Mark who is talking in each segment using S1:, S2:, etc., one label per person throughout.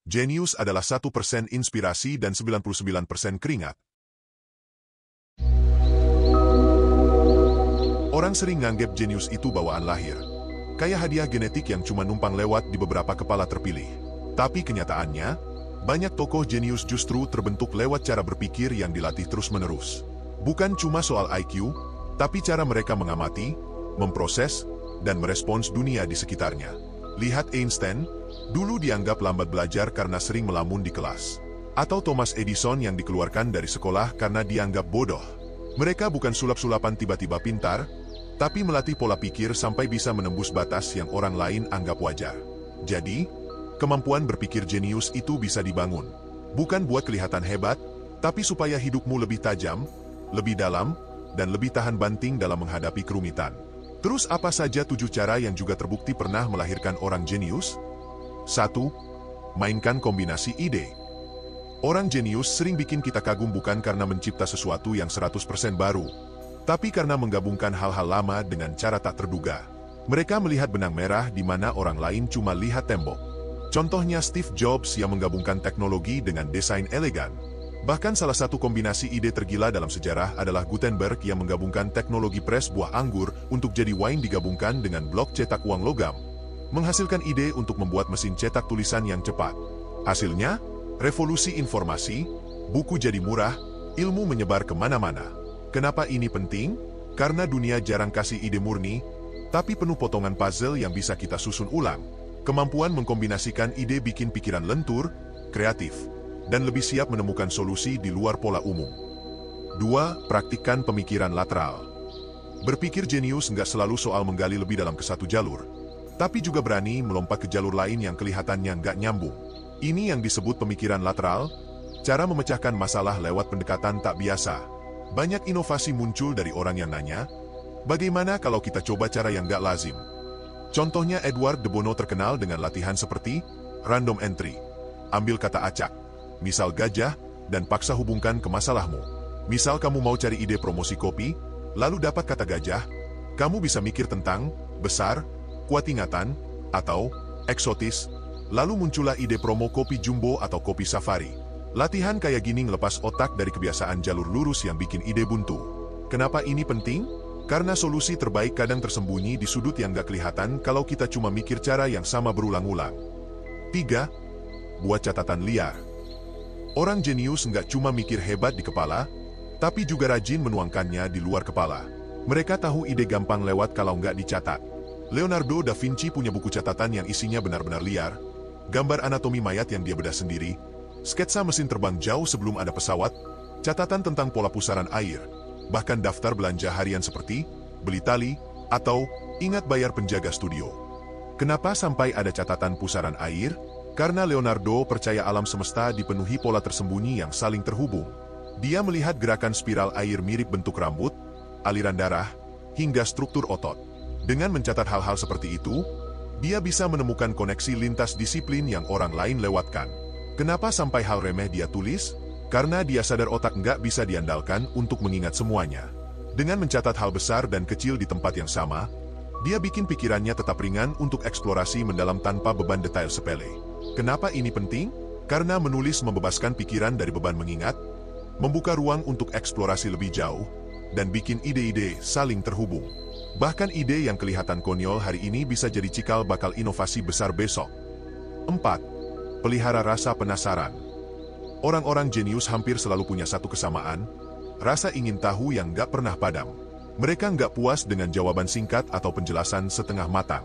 S1: Jenius adalah 1% inspirasi dan 99% keringat. Orang sering nganggep jenius itu bawaan lahir. Kayak hadiah genetik yang cuma numpang lewat di beberapa kepala terpilih. Tapi kenyataannya, banyak tokoh jenius justru terbentuk lewat cara berpikir yang dilatih terus-menerus. Bukan cuma soal IQ, tapi cara mereka mengamati, memproses, dan merespons dunia di sekitarnya. Lihat Einstein, dulu dianggap lambat belajar karena sering melamun di kelas. Atau Thomas Edison yang dikeluarkan dari sekolah karena dianggap bodoh. Mereka bukan sulap-sulapan tiba-tiba pintar, tapi melatih pola pikir sampai bisa menembus batas yang orang lain anggap wajar. Jadi, kemampuan berpikir jenius itu bisa dibangun. Bukan buat kelihatan hebat, tapi supaya hidupmu lebih tajam, lebih dalam, dan lebih tahan banting dalam menghadapi kerumitan. Terus apa saja 7 cara yang juga terbukti pernah melahirkan orang jenius? 1. Mainkan kombinasi ide. Orang jenius sering bikin kita kagum bukan karena mencipta sesuatu yang 100% baru, tapi karena menggabungkan hal-hal lama dengan cara tak terduga. Mereka melihat benang merah di mana orang lain cuma lihat tembok. Contohnya Steve Jobs yang menggabungkan teknologi dengan desain elegan. Bahkan salah satu kombinasi ide tergila dalam sejarah adalah Gutenberg yang menggabungkan teknologi pres buah anggur untuk jadi wine digabungkan dengan blok cetak uang logam. Menghasilkan ide untuk membuat mesin cetak tulisan yang cepat. Hasilnya, revolusi informasi, buku jadi murah, ilmu menyebar kemana-mana. Kenapa ini penting? Karena dunia jarang kasih ide murni, tapi penuh potongan puzzle yang bisa kita susun ulang. Kemampuan mengkombinasikan ide bikin pikiran lentur, kreatif, dan lebih siap menemukan solusi di luar pola umum. 2. Praktikkan pemikiran lateral. Berpikir jenius nggak selalu soal menggali lebih dalam ke satu jalur, tapi juga berani melompat ke jalur lain yang kelihatannya nggak nyambung. Ini yang disebut pemikiran lateral, cara memecahkan masalah lewat pendekatan tak biasa. Banyak inovasi muncul dari orang yang nanya, bagaimana kalau kita coba cara yang nggak lazim? Contohnya Edward de Bono terkenal dengan latihan seperti random entry. Ambil kata acak, misal gajah, dan paksa hubungkan ke masalahmu. Misal kamu mau cari ide promosi kopi, lalu dapat kata gajah, kamu bisa mikir tentang besar, kuat ingatan, atau eksotis, lalu muncullah ide promo kopi jumbo atau kopi safari. Latihan kayak gini ngelepas otak dari kebiasaan jalur lurus yang bikin ide buntu. Kenapa ini penting? Karena solusi terbaik kadang tersembunyi di sudut yang gak kelihatan kalau kita cuma mikir cara yang sama berulang-ulang. 3. Buat catatan liar. Orang jenius nggak cuma mikir hebat di kepala, tapi juga rajin menuangkannya di luar kepala. Mereka tahu ide gampang lewat kalau nggak dicatat. Leonardo da Vinci punya buku catatan yang isinya benar-benar liar, gambar anatomi mayat yang dia bedah sendiri, sketsa mesin terbang jauh sebelum ada pesawat, catatan tentang pola pusaran air, bahkan daftar belanja harian seperti beli tali, atau ingat bayar penjaga studio. Kenapa sampai ada catatan pusaran air? Karena Leonardo percaya alam semesta dipenuhi pola tersembunyi yang saling terhubung. Dia melihat gerakan spiral air mirip bentuk rambut, aliran darah, hingga struktur otot. Dengan mencatat hal-hal seperti itu, dia bisa menemukan koneksi lintas disiplin yang orang lain lewatkan. Kenapa sampai hal remeh dia tulis? Karena dia sadar otak nggak bisa diandalkan untuk mengingat semuanya. Dengan mencatat hal besar dan kecil di tempat yang sama, dia bikin pikirannya tetap ringan untuk eksplorasi mendalam tanpa beban detail sepele. Kenapa ini penting? Karena menulis membebaskan pikiran dari beban mengingat, membuka ruang untuk eksplorasi lebih jauh, dan bikin ide-ide saling terhubung. Bahkan ide yang kelihatan konyol hari ini bisa jadi cikal bakal inovasi besar besok. 4. Pelihara rasa penasaran. Orang-orang jenius hampir selalu punya satu kesamaan, rasa ingin tahu yang gak pernah padam. Mereka nggak puas dengan jawaban singkat atau penjelasan setengah matang.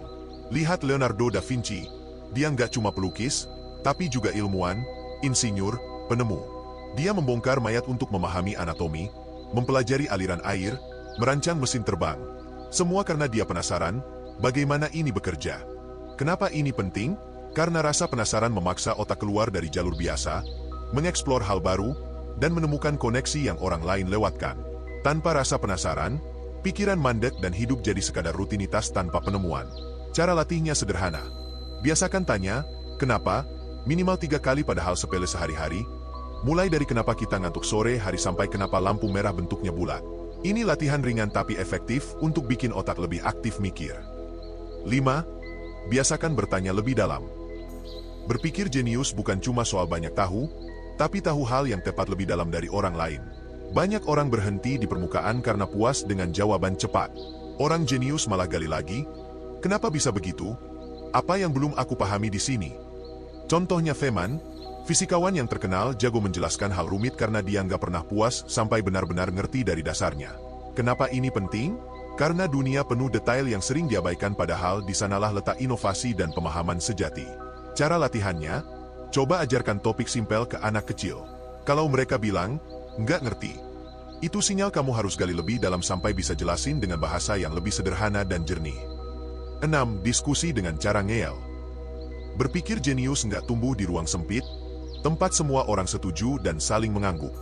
S1: Lihat Leonardo da Vinci. Dia nggak cuma pelukis, tapi juga ilmuwan, insinyur, penemu. Dia membongkar mayat untuk memahami anatomi, mempelajari aliran air, merancang mesin terbang. Semua karena dia penasaran, bagaimana ini bekerja. Kenapa ini penting? Karena rasa penasaran memaksa otak keluar dari jalur biasa, mengeksplor hal baru, dan menemukan koneksi yang orang lain lewatkan. Tanpa rasa penasaran, pikiran mandek dan hidup jadi sekadar rutinitas tanpa penemuan. Cara latihnya sederhana. Biasakan tanya, kenapa, minimal 3 kali pada hal sepele sehari-hari, mulai dari kenapa kita ngantuk sore hari sampai kenapa lampu merah bentuknya bulat. Ini latihan ringan tapi efektif untuk bikin otak lebih aktif mikir. 5. Biasakan bertanya lebih dalam. Berpikir jenius bukan cuma soal banyak tahu, tapi tahu hal yang tepat lebih dalam dari orang lain. Banyak orang berhenti di permukaan karena puas dengan jawaban cepat. Orang jenius malah gali lagi, kenapa bisa begitu? Apa yang belum aku pahami di sini? Contohnya Feynman, fisikawan yang terkenal jago menjelaskan hal rumit karena dia nggak pernah puas sampai benar-benar ngerti dari dasarnya. Kenapa ini penting? Karena dunia penuh detail yang sering diabaikan, padahal di sanalah letak inovasi dan pemahaman sejati. Cara latihannya, coba ajarkan topik simpel ke anak kecil. Kalau mereka bilang, nggak ngerti, itu sinyal kamu harus gali lebih dalam sampai bisa jelasin dengan bahasa yang lebih sederhana dan jernih. 6. Diskusi dengan cara ngeyel. Berpikir jenius nggak tumbuh di ruang sempit, tempat semua orang setuju dan saling mengangguk.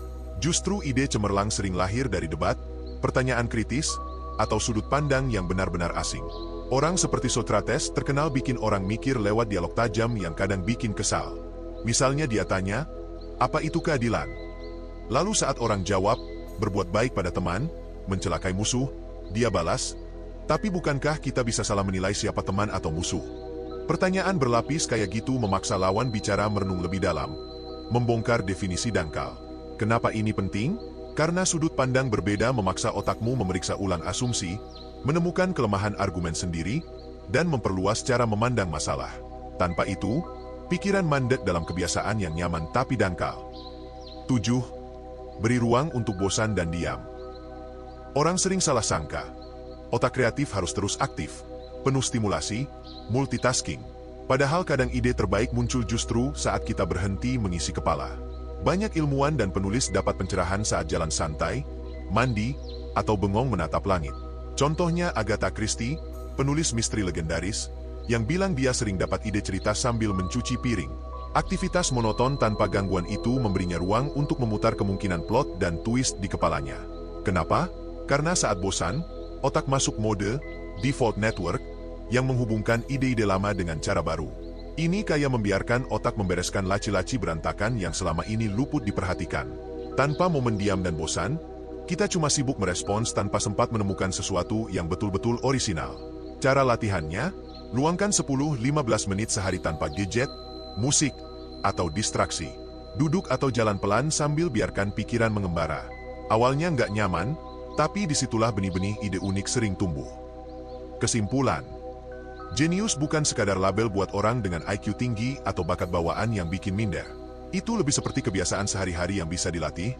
S1: Justru ide cemerlang sering lahir dari debat, pertanyaan kritis, atau sudut pandang yang benar-benar asing. Orang seperti Socrates terkenal bikin orang mikir lewat dialog tajam yang kadang bikin kesal. Misalnya dia tanya, apa itu keadilan? Lalu saat orang jawab, berbuat baik pada teman, mencelakai musuh, dia balas, tapi bukankah kita bisa salah menilai siapa teman atau musuh? Pertanyaan berlapis kayak gitu memaksa lawan bicara merenung lebih dalam, membongkar definisi dangkal. Kenapa ini penting? Karena sudut pandang berbeda memaksa otakmu memeriksa ulang asumsi, menemukan kelemahan argumen sendiri, dan memperluas cara memandang masalah. Tanpa itu, pikiran mandek dalam kebiasaan yang nyaman tapi dangkal. 7. Beri ruang untuk bosan dan diam. Orang sering salah sangka, otak kreatif harus terus aktif, penuh stimulasi, multitasking. Padahal kadang ide terbaik muncul justru saat kita berhenti mengisi kepala. Banyak ilmuwan dan penulis dapat pencerahan saat jalan santai, mandi, atau bengong menatap langit. Contohnya Agatha Christie, penulis misteri legendaris, yang bilang dia sering dapat ide cerita sambil mencuci piring. Aktivitas monoton tanpa gangguan itu memberinya ruang untuk memutar kemungkinan plot dan twist di kepalanya. Kenapa? Karena saat bosan, otak masuk mode default network yang menghubungkan ide-ide lama dengan cara baru. Ini kayak membiarkan otak membereskan laci-laci berantakan yang selama ini luput diperhatikan. Tanpa momen diam dan bosan, kita cuma sibuk merespons tanpa sempat menemukan sesuatu yang betul-betul orisinal. Cara latihannya, luangkan 10-15 menit sehari tanpa gadget, musik, atau distraksi. Duduk atau jalan pelan sambil biarkan pikiran mengembara. Awalnya nggak nyaman, tapi disitulah benih-benih ide unik sering tumbuh. Kesimpulan, jenius bukan sekadar label buat orang dengan IQ tinggi atau bakat bawaan yang bikin minder. Itu lebih seperti kebiasaan sehari-hari yang bisa dilatih,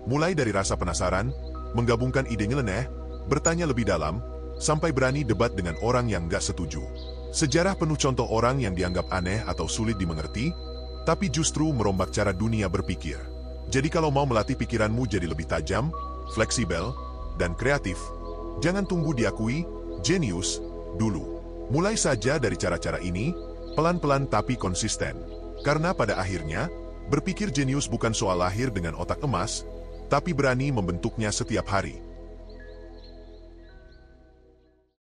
S1: mulai dari rasa penasaran, menggabungkan ide nyeleneh, bertanya lebih dalam, sampai berani debat dengan orang yang nggak setuju. Sejarah penuh contoh orang yang dianggap aneh atau sulit dimengerti, tapi justru merombak cara dunia berpikir. Jadi kalau mau melatih pikiranmu jadi lebih tajam, fleksibel, dan kreatif, jangan tunggu diakui jenius dulu. Mulai saja dari cara-cara ini, pelan-pelan tapi konsisten. Karena pada akhirnya, berpikir jenius bukan soal lahir dengan otak emas, tapi berani membentuknya setiap hari.